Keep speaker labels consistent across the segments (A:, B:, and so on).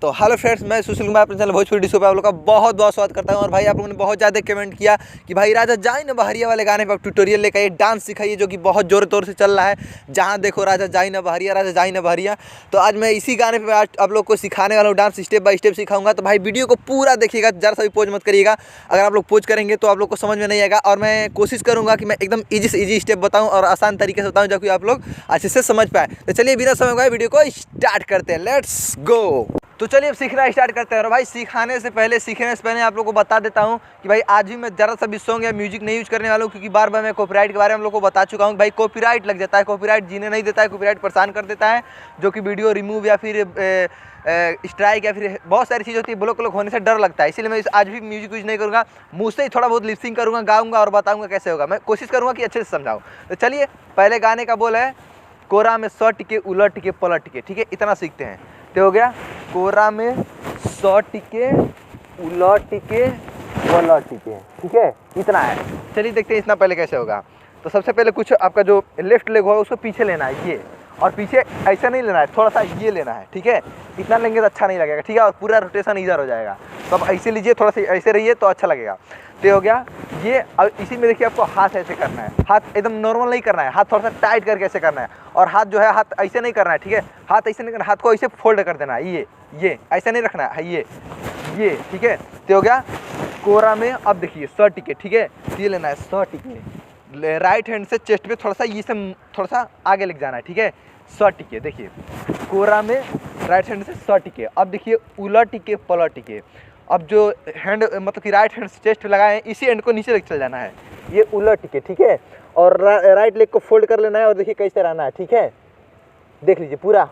A: तो hello friends, मैं सुशील कुमार अपने चैनल भोजपुरी डिस्को पे आप लोग का बहुत बहुत स्वागत करता हूं। और भाई आप लोगों ने बहुत ज़्यादा कमेंट किया कि भाई राजा जाई ना बहरिया वाले गाने पर ट्यूटोरियल लेकर ये डांस सिखाइए, जो कि बहुत जोर तौर से चल रहा है। जहां देखो राजा जाई ना बहरिया, राजा जाई ना बहरिया। तो आज मैं इसी गाने पर आज आप लोग को सिखाने वाला हूँ, डांस स्टेप बाय स्टेप सिखाऊंगा। तो भाई वीडियो को पूरा देखिएगा, जरा सा भी पोज मत करिएगा। अगर आप लोग पोज करेंगे तो आप लोग को समझ में नहीं आएगा। और मैं कोशिश करूँगा कि मैं एकदम ईजी से ईजी स्टेप बताऊँ और आसान तरीके से बताऊँ, जो कि आप लोग अच्छे से समझ पाए। तो चलिए बिना समय गए वीडियो को स्टार्ट करते हैं। Let's go. तो चलिए अब सीखना स्टार्ट करते हैं। और भाई सीखने से पहले आप लोगों को बता देता हूँ कि भाई आज भी मैं ज़रा सा भी सॉन्ग या म्यूजिक नहीं यूज करने वाला हूँ, क्योंकि बार बार मैं कॉपीराइट के बारे में आप लोगों को बता चुका हूँ। भाई कॉपीराइट लग जाता है, कॉपीराइट जीने नहीं देता है, कॉपीराइट परेशान कर देता है, जो कि वीडियो रिमूव या फिर स्ट्राइक या फिर बहुत सारी चीज़ होती है, ब्लॉक होने से डर लगता है। इसलिए मैं आज भी म्यूजिक यूज नहीं करूँगा, मुँह से ही थोड़ा बहुत लिपसिंग करूँगा, गाऊँगा और बताऊँगा कैसे होगा। मैं कोशिश करूँगा कि अच्छे से समझाऊँ। तो चलिए पहले गाने का बोल है, कोरा में सट के उलट के पलट के, ठीक है, इतना सीखते हैं। तो हो गया, कोरा में सट के उलट के पलट के, ठीक है, इतना है। चलिए देखते हैं इतना पहले कैसे होगा। तो सबसे पहले कुछ आपका जो लेफ्ट लेग होगा उसको पीछे लेना है, ये, और पीछे ऐसा नहीं लेना है, थोड़ा सा ये लेना है, ठीक है। इतना लेंगे तो अच्छा नहीं लगेगा, ठीक है, और पूरा रोटेशन इधर हो जाएगा। तो अब ऐसे लीजिए, थोड़ा सा ऐसे रहिए तो अच्छा लगेगा। तो हो गया ये। और इसी में देखिए आपको हाथ ऐसे करना है, हाथ एकदम नॉर्मल नहीं करना है, हाथ थोड़ा सा टाइट करके ऐसे करना है। और हाथ जो है, हाथ ऐसे नहीं करना है, ठीक है, हाथ ऐसे नहीं करना, हाथ को ऐसे फोल्ड कर देना है, ये ऐसा नहीं रखना है, ये, ठीक है। तो हो गया कोरा में। अब देखिए सट के, ठीक है, ये लेना है सट के, राइट हैंड से चेस्ट पे थोड़ा सा ये से थोड़ा सा आगे लेके जाना है, ठीक है, सट के। देखिए कोरा में राइट हैंड से सट के। अब देखिए उलट के पलट के। अब जो हैंड मतलब कि राइट हैंड चेस्ट लगाए हैं, इसी हैंड को नीचे लेके चल जाना है, ये उलट के, ठीक है। और राइट लेग को फोल्ड कर लेना है, और देखिए कैसे रहना है, ठीक है, देख लीजिए पूरा,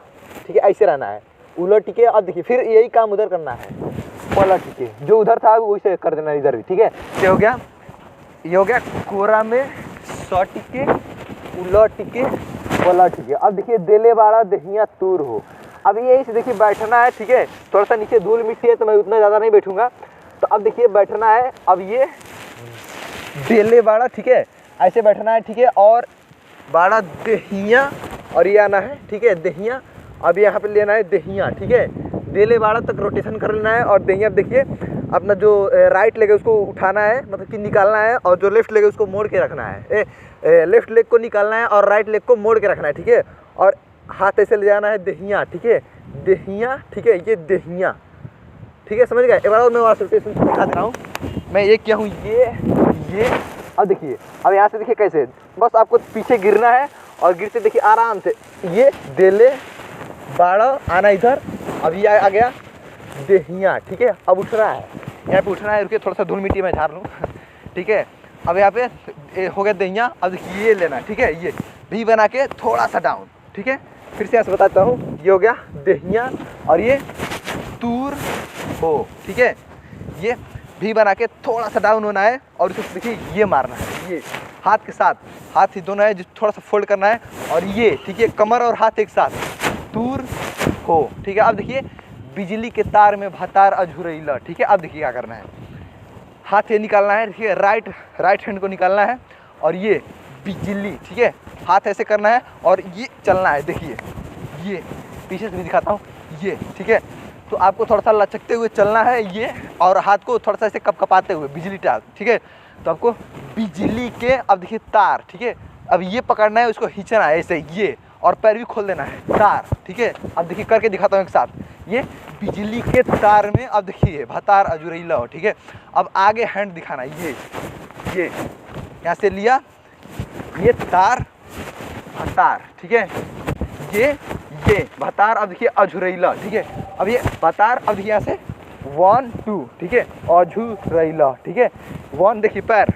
A: ठीक है, ऐसे रहना है उलट के। अब देखिए फिर यही काम उधर करना है, पलट के, जो उधर था वैसे कर देना इधर भी, ठीक है। क्या हो गया, ये हो गया कोरा में सट के उलट के पलट के। अब देखिए देले बाड़ा दहिया तूर हो। अब यही से देखिए बैठना है, ठीक है, थोड़ा सा नीचे धूल मिट्टी है तो मैं उतना ज़्यादा नहीं बैठूंगा। तो अब देखिए बैठना है, अब ये देले बाड़ा, ठीक है, ऐसे बैठना है, ठीक है, और बाड़ा दहिया, और ये आना है, ठीक है, दहिया। अब यहाँ पे लेना है दहिया, ठीक है, देले बाड़ा तक रोटेशन कर लेना है। और दहिया, अब देखिए अपना जो राइट लेग है उसको उठाना है, मतलब कि निकालना है, और जो लेफ्ट लेग है उसको मोड़ के रखना है। लेफ्ट लेग को निकालना है और राइट लेग को मोड़ के रखना है, ठीक है। और हाथ ऐसे ले जाना है दहिया, ठीक है, दहिया, ठीक है, ये दहिया, ठीक है, समझ गए। एक बार और मैं वहाँ रोटेशन दिखा दे रहा हूँ। मैं ये क्या हूँ, ये। अब देखिए, अब यहाँ से देखिए कैसे, बस आपको पीछे गिरना है, और गिरते देखिए आराम से ये देले बाड़ा आना इधर। अब ये आ गया दहिया, ठीक है। अब उठना है, यहाँ पे उठना है, रुकिए थोड़ा सा धूल मिट्टी में झाड़ लूँ, ठीक है। अब यहाँ पे हो गया दहिया। अब देखिए ये लेना, ठीक है, ये भी बना के थोड़ा सा डाउन, ठीक है। फिर से यहाँ से बताता हूँ, ये हो गया दहिया, और ये तूर हो, ठीक है, ये भी बना के थोड़ा सा डाउन होना है, और इसको देखिए ये मारना है, ये हाथ के साथ, हाथ ही दोनों है जो थोड़ा सा फोल्ड करना है, और ये, ठीक है, कमर और हाथ एक साथ, तूर हो, ठीक है। अब देखिए बिजली के तार में भतार अझुरैला, ठीक है। अब देखिए क्या करना है, हाथ ये निकालना है, ठीक है, राइट हैंड को निकालना है, और ये बिजली, ठीक है, हाथ ऐसे करना है, और ये चलना है, देखिए ये पीछे से भी दिखाता हूँ, ये, ठीक है। तो आपको थोड़ा सा लचकते हुए चलना है, ये, और हाथ को थोड़ा सा ऐसे कपकपाते हुए, बिजली टार, ठीक है। तो आपको बिजली के, अब देखिए तार, ठीक है, अब ये पकड़ना है, उसको खींचना है ऐसे, ये, और पैर भी खोल देना है, तार, ठीक है। अब देखिए करके दिखाता हूँ एक साथ, ये बिजली के तार में, अब देखिए भतार अजुरैला हो, ठीक है। अब आगे हैंड दिखाना है, ये यहाँ से लिया, ये तार भतार, ठीक है, ये भतार। अब देखिए अझुरैला, ठीक है, अब ये भतार। अब देखिए यहाँ से 1 2, ठीक है, अझुरैला, ठीक है, 1, देखिए पैर,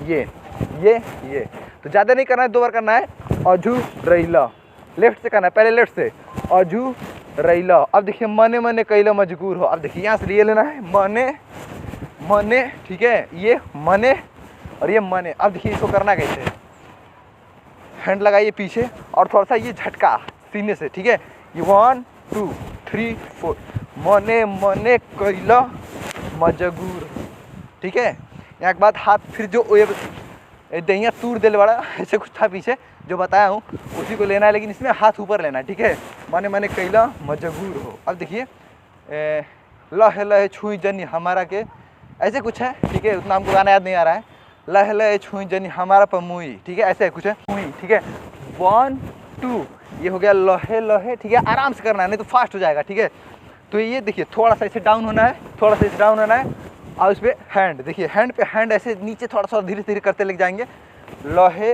A: ये। तो ज़्यादा नहीं करना है, 2 बार करना है, अझुरैला, लेफ्ट से करना है, पहले लेफ्ट से अझुरैला। अब देखिए मने मने कैला मजबूर हो। अब देखिए यहाँ से लिए लेना है मने, ठीक है, ये मने और ये मने। अब देखिए इसको करना कैसे, हैंड लगाइए पीछे, और थोड़ा सा ये झटका सीने से, ठीक है, ये 1 2 3 4, मने कैला मजबूर, ठीक है। यहाँ के बाद हाथ, फिर जो दहिया तूर दिल वाला ऐसे कुछ था पीछे जो बताया हूँ, उसी को लेना है, लेकिन इसमें हाथ ऊपर लेना है, ठीक है, मने कैला मजबूर हो। अब देखिए लहे लहे छुई जनी हमारा के, ऐसे कुछ है, ठीक है, उतना हमको गाना याद नहीं आ रहा है। लहे लहे छुई जनी हमारा पर मुई, ठीक है, ऐसे कुछ है मुई, ठीक है। 1 2 ये हो गया लहे लहे, ठीक है, आराम से करना है नहीं तो फास्ट हो जाएगा, ठीक है। तो ये देखिए थोड़ा सा ऐसे डाउन होना है, थोड़ा सा ऐसे डाउन होना है, और उस पर हैंड, देखिए हैंड पे हैंड ऐसे नीचे थोड़ा सा धीरे धीरे करते लेके जाएंगे, लहे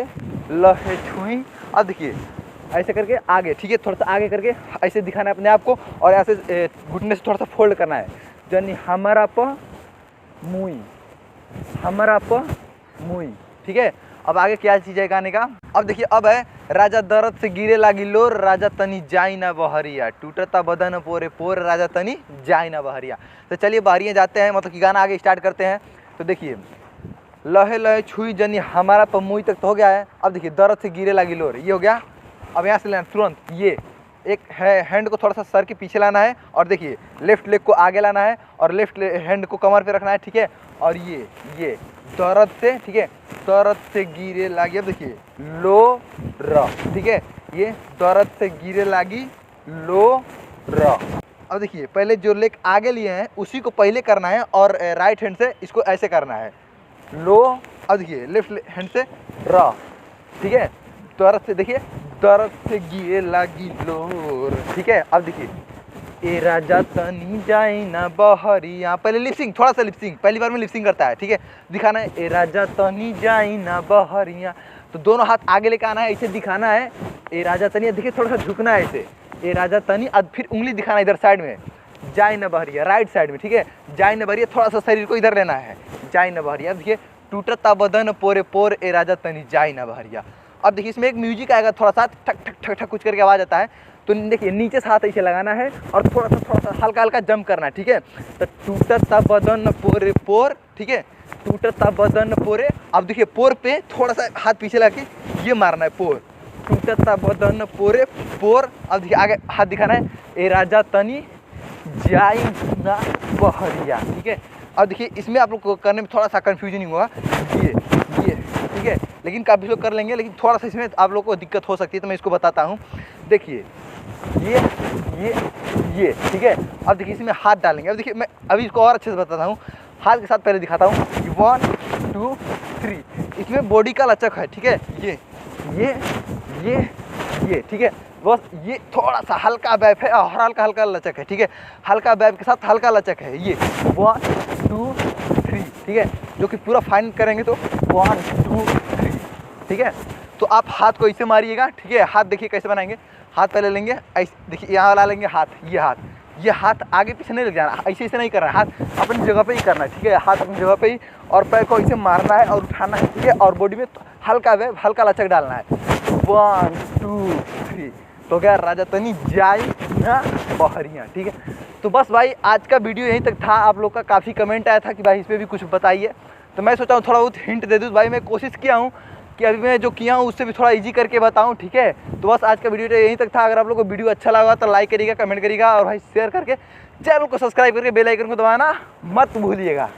A: लहे छुई। अब देखिए ऐसे करके आगे, ठीक है, थोड़ा सा आगे करके ऐसे दिखाना है अपने आप को, और ऐसे घुटने से थोड़ा सा फोल्ड करना है, जनी हमारा प मुई, हमारा प मुई, ठीक है। अब आगे क्या चीज़ है गाने का, अब देखिए अब है राजा दर्द से गिरे लागी लोर, राजा तनी जाई ना बहरिया, टूटता बदन पोरे पोर, राजा तनी जाई ना बहरिया। तो चलिए बहरिया जाते हैं, मतलब कि गाना आगे स्टार्ट करते हैं। तो देखिए लहे लहे छुई जनी हमारा पर मुई तक तो हो गया है। अब देखिए दर्द से गिरे लागी लोर, ये हो गया। अब यहाँ से लेना तुरंत, ये एक है हैंड को थोड़ा सा सर के पीछे लाना है, और देखिए लेफ्ट लेग को आगे लाना है, और लेफ्ट हैंड को कमर पे रखना है, ठीक है। और ये दर्द से, ठीक है, दर्द से गिरे लागी, अब देखिए लो र, ठीक है, ये दर्द से गिरे लागी लो र। अब देखिए पहले जो लेग आगे लिए हैं उसी को पहले करना है, और राइट हैंड से इसको ऐसे करना है लो। अब देखिए लेफ्ट हैंड से र, ठीक है, दर्द से, देखिए दर्द से गिरे लागी लोर, ठीक है। अब देखिए ए राजा तनी जाई ना बहरिया, पहले लिपसिंग, थोड़ा सा लिपसिंग, पहली बार में लिपसिंग करता है, ठीक है, दिखाना है ए राजा तनी जाई ना बहरिया। तो दोनों हाथ आगे लेकर आना है, ऐसे दिखाना है ए राजा तनी, देखिए थोड़ा सा झुकना है ऐसे ए राजा तनी, अब फिर उंगली दिखाना इधर साइड में जाई ना बहरिया, राइट साइड में, ठीक है, जाई ना बहरिया, थोड़ा सा शरीर को इधर लेना है जाई ना बहरिया। देखिए टूटता बदन पोरे पोर, ए राजा तनी जाई ना बहरिया। अब देखिए इसमें एक म्यूजिक आएगा, थोड़ा सा ठक ठक ठक ठक कुछ करके आवाज़ आता है, तो देखिए नीचे से हाथ ऐसे लगाना है, और थोड़ा सा हल्का हल्का जंप करना है, ठीक है। तो टूटता बदन पोरे पोर, ठीक है, टूटता बदन पोरे। अब देखिए पोर पे थोड़ा सा हाथ पीछे लगा के ये मारना है, पोर, टूटता बदन पोरे पोर। अब देखिए आगे हाथ दिखाना है ए राजा तनी जाई ना बहरिया, ठीक है। अब देखिए इसमें आप लोग को करने में थोड़ा सा कन्फ्यूजन होगा, ये ठीक है, लेकिन काफ़ी लोग कर लेंगे, लेकिन थोड़ा सा इसमें आप लोग को दिक्कत हो सकती है, तो मैं इसको बताता हूँ। देखिए ये ठीक है। अब देखिए इसमें हाथ डालेंगे, अब देखिए मैं अभी इसको और अच्छे से बताता हूँ, हाथ के साथ पहले दिखाता हूँ, 1 2 3, इसमें बॉडी का लचक है, ठीक है, ये ठीक है, बस ये थोड़ा सा हल्का बैप है और हल्का लचक है, ठीक है, हल्का बैप के साथ हल्का लचक है, ये 1 2 3, ठीक है, जो कि पूरा फाइन करेंगे तो 1 2 3, ठीक है। तो आप हाथ को ऐसे मारिएगा, ठीक है। हाथ देखिए कैसे बनाएंगे, हाथ पहले लेंगे ऐसे, देखिए यहाँ ला लेंगे हाथ, ये हाथ आगे पीछे नहीं लग जाना, ऐसे नहीं करना है, हाथ अपनी जगह पे ही करना है, ठीक है, हाथ अपनी जगह पे ही, और पैर को ऐसे मारना है और उठाना है, ठीक है, और बॉडी में हल्का वेव, हल्का लचक डालना है, 1 2 3, तो क्या राजा तनी जाई ना बहरिया, ठीक है। तो बस भाई आज का वीडियो यहीं तक था। आप लोग का काफ़ी कमेंट आया था कि भाई इस पर भी कुछ बताइए, तो मैं सोचा हूँ थोड़ा बहुत हिंट दे दूँ। भाई मैं कोशिश किया हूँ कि अभी मैं जो किया हूँ उससे भी थोड़ा इजी करके बताऊँ, ठीक है। तो बस आज का वीडियो यहीं तक था। अगर आप लोग को वीडियो अच्छा लगा तो लाइक करिएगा, कमेंट करिएगा, और भाई शेयर करके चैनल को सब्सक्राइब करके बेल आइकन को दबाना मत भूलिएगा।